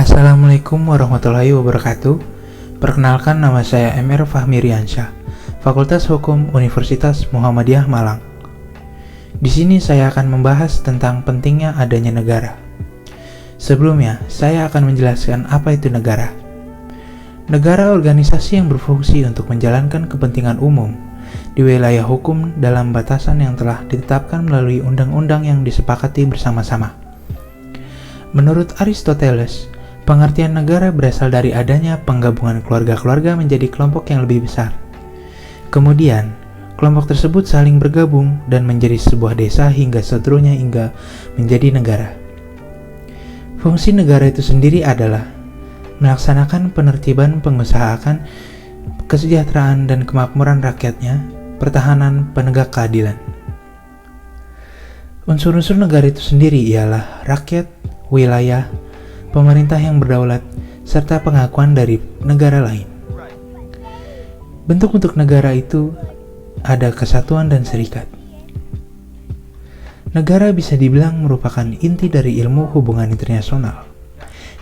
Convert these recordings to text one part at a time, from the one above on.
Assalamualaikum warahmatullahi wabarakatuh. Perkenalkan, nama saya MR Fahmi Riansyah, Fakultas Hukum Universitas Muhammadiyah Malang. Di sini saya akan membahas tentang pentingnya adanya negara. Sebelumnya, saya akan menjelaskan apa itu negara. Negara organisasi yang berfungsi untuk menjalankan kepentingan umum di wilayah hukum dalam batasan yang telah ditetapkan melalui undang-undang yang disepakati bersama-sama. Menurut Aristoteles, pengertian negara berasal dari adanya penggabungan keluarga-keluarga menjadi kelompok yang lebih besar. Kemudian, kelompok tersebut saling bergabung dan menjadi sebuah desa hingga seterusnya hingga menjadi negara. Fungsi negara itu sendiri adalah melaksanakan penertiban pengusahaan, kesejahteraan dan kemakmuran rakyatnya, pertahanan, penegak keadilan. Unsur-unsur negara itu sendiri ialah rakyat, wilayah, pemerintah yang berdaulat, serta pengakuan dari negara lain. Bentuk-bentuk negara itu ada kesatuan dan serikat. Negara bisa dibilang merupakan inti dari ilmu hubungan internasional.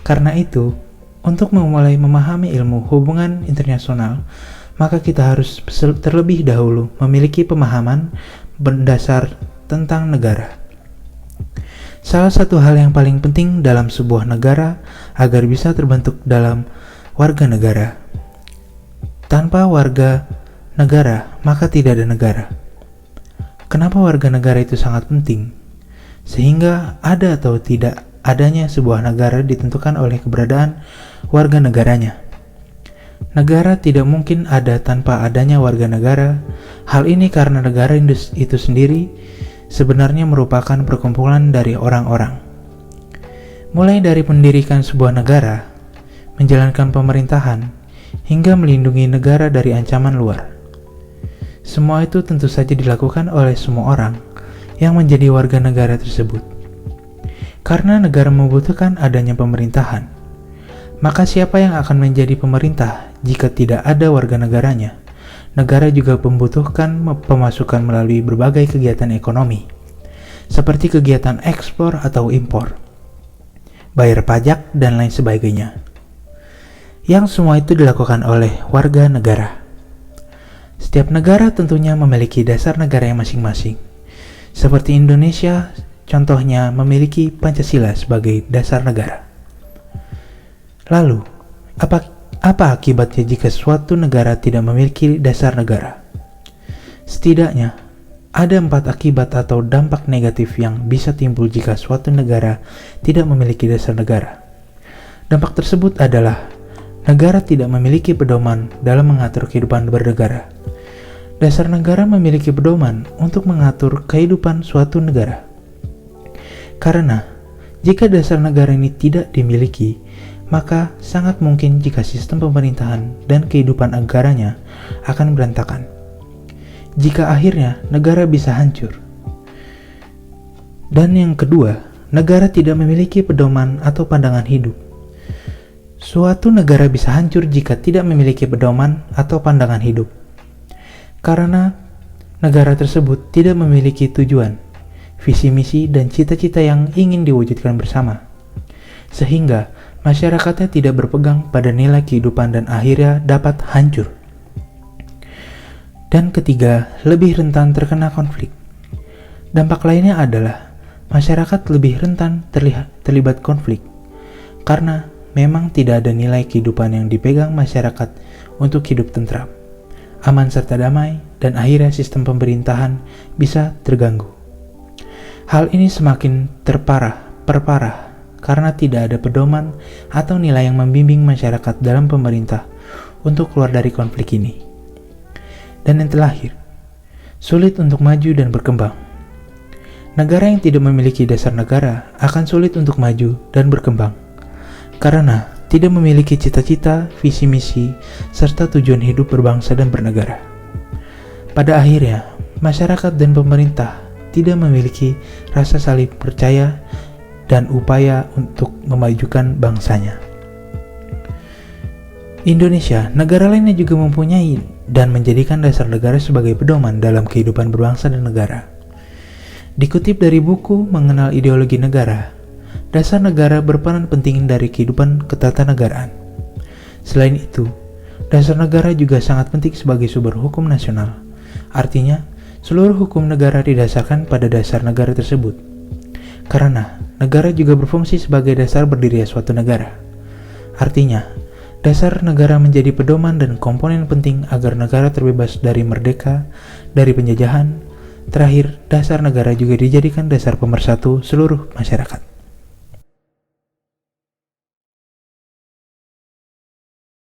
Karena itu, untuk memulai memahami ilmu hubungan internasional, maka kita harus terlebih dahulu memiliki pemahaman mendasar tentang negara. Salah satu hal yang paling penting dalam sebuah negara agar bisa terbentuk dalam warga negara. Tanpa warga negara, maka tidak ada negara. Kenapa warga negara itu sangat penting? Sehingga ada atau tidak adanya sebuah negara ditentukan oleh keberadaan warga negaranya. Negara tidak mungkin ada tanpa adanya warga negara. Hal ini karena negara itu sendiri sebenarnya merupakan perkumpulan dari orang-orang. Mulai dari mendirikan sebuah negara, menjalankan pemerintahan, hingga melindungi negara dari ancaman luar. Semua itu tentu saja dilakukan oleh semua orang yang menjadi warga negara tersebut. Karena negara membutuhkan adanya pemerintahan, maka siapa yang akan menjadi pemerintah jika tidak ada warga negaranya? Negara juga membutuhkan pemasukan melalui berbagai kegiatan ekonomi, seperti kegiatan ekspor atau impor, bayar pajak, dan lain sebagainya. Yang semua itu dilakukan oleh warga negara. Setiap negara tentunya memiliki dasar negara yang masing-masing. Seperti Indonesia, contohnya memiliki Pancasila sebagai dasar negara. Lalu, apa akibatnya jika suatu negara tidak memiliki dasar negara? Setidaknya, ada 4 akibat atau dampak negatif yang bisa timbul jika suatu negara tidak memiliki dasar negara. Dampak tersebut adalah negara tidak memiliki pedoman dalam mengatur kehidupan bernegara. Dasar negara memiliki pedoman untuk mengatur kehidupan suatu negara. Karena, jika dasar negara ini tidak dimiliki, maka sangat mungkin jika sistem pemerintahan dan kehidupan negaranya akan berantakan. Jika akhirnya negara bisa hancur. Dan yang kedua, negara tidak memiliki pedoman atau pandangan hidup. Suatu negara bisa hancur jika tidak memiliki pedoman atau pandangan hidup. Karena negara tersebut tidak memiliki tujuan, visi misi, dan cita-cita yang ingin diwujudkan bersama. Sehingga masyarakatnya tidak berpegang pada nilai kehidupan dan akhirnya dapat hancur. Dan ketiga, lebih rentan terkena konflik. Dampak lainnya adalah masyarakat lebih rentan terlibat konflik karena memang tidak ada nilai kehidupan yang dipegang masyarakat untuk hidup tentram, aman serta damai, dan akhirnya sistem pemerintahan bisa terganggu. Hal ini semakin perparah karena tidak ada pedoman atau nilai yang membimbing masyarakat dalam pemerintah untuk keluar dari konflik ini. Dan yang terakhir, sulit untuk maju dan berkembang. Negara yang tidak memiliki dasar negara akan sulit untuk maju dan berkembang, karena tidak memiliki cita-cita, visi misi, serta tujuan hidup berbangsa dan bernegara. Pada akhirnya, masyarakat dan pemerintah tidak memiliki rasa saling percaya dan upaya untuk memajukan bangsanya. Indonesia, negara lainnya juga mempunyai dan menjadikan dasar negara sebagai pedoman dalam kehidupan berbangsa dan negara. Dikutip dari buku Mengenal Ideologi Negara, dasar negara berperan penting dari kehidupan ketatanegaraan. Selain itu, dasar negara juga sangat penting sebagai sumber hukum nasional. Artinya, seluruh hukum negara didasarkan pada dasar negara tersebut. Karena negara juga berfungsi sebagai dasar berdirinya suatu negara. Artinya, dasar negara menjadi pedoman dan komponen penting agar negara terbebas dari merdeka, dari penjajahan. Terakhir, dasar negara juga dijadikan dasar pemersatu seluruh masyarakat.